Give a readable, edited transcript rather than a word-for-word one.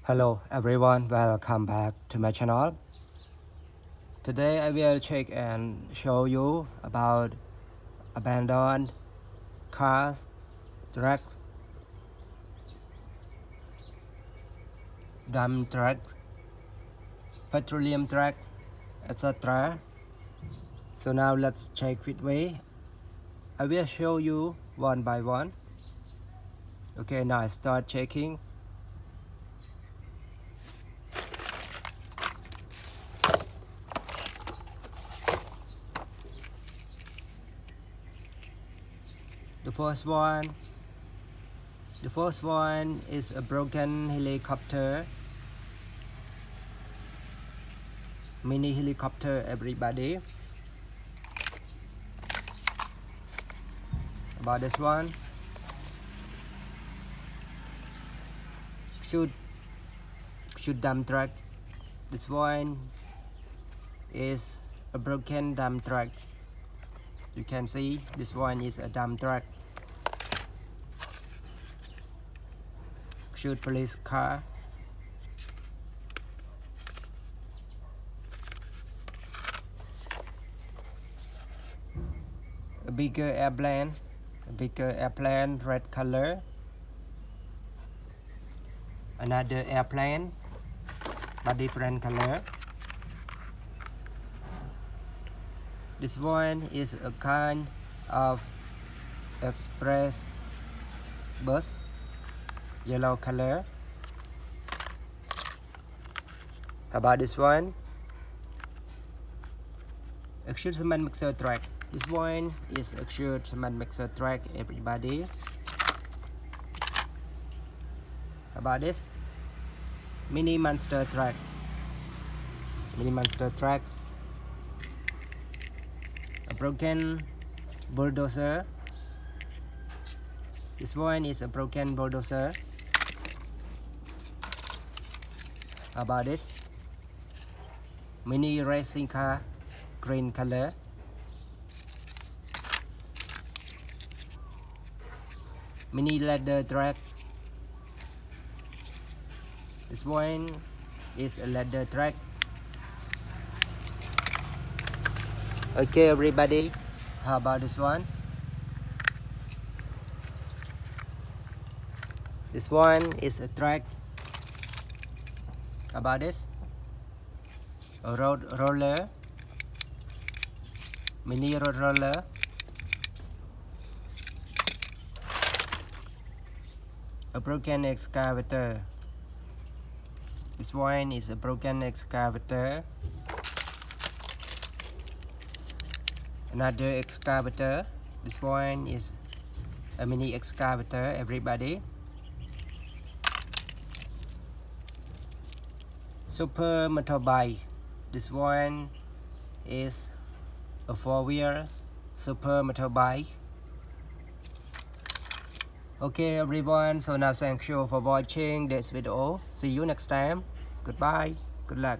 Hello everyone, welcome back to my channel. Today I will check and show you about abandoned cars, trucks, dump trucks, petroleum trucks, etc. So now let's check with me. I will show you one by one. Okay, now I start checking. The first one is a broken helicopter, mini helicopter, everybody. About this one, shoot dump truck. This one is a broken dump truck. You can see this one is a dump truck. Shoot police car. A bigger airplane, red color. Another airplane, but different color. This one is a kind of express bus, yellow color. How about this one? Extrude cement mixer truck. This one is extrude cement mixer truck, everybody. How about this? Mini monster truck. A broken bulldozer. This one is a broken bulldozer. How about this? Mini racing car, green color. Mini ladder truck. This one is a ladder truck. Okay, everybody. How about this one? This one is a truck. How about this? A road roller. Mini road roller. A broken excavator. This one is a broken excavator. Another excavator. This one is a mini excavator, everybody. Super motorbike. This one is a four-wheel super motorbike. Okay everyone, so now thank you for watching this video. See you next time. Goodbye. Good luck.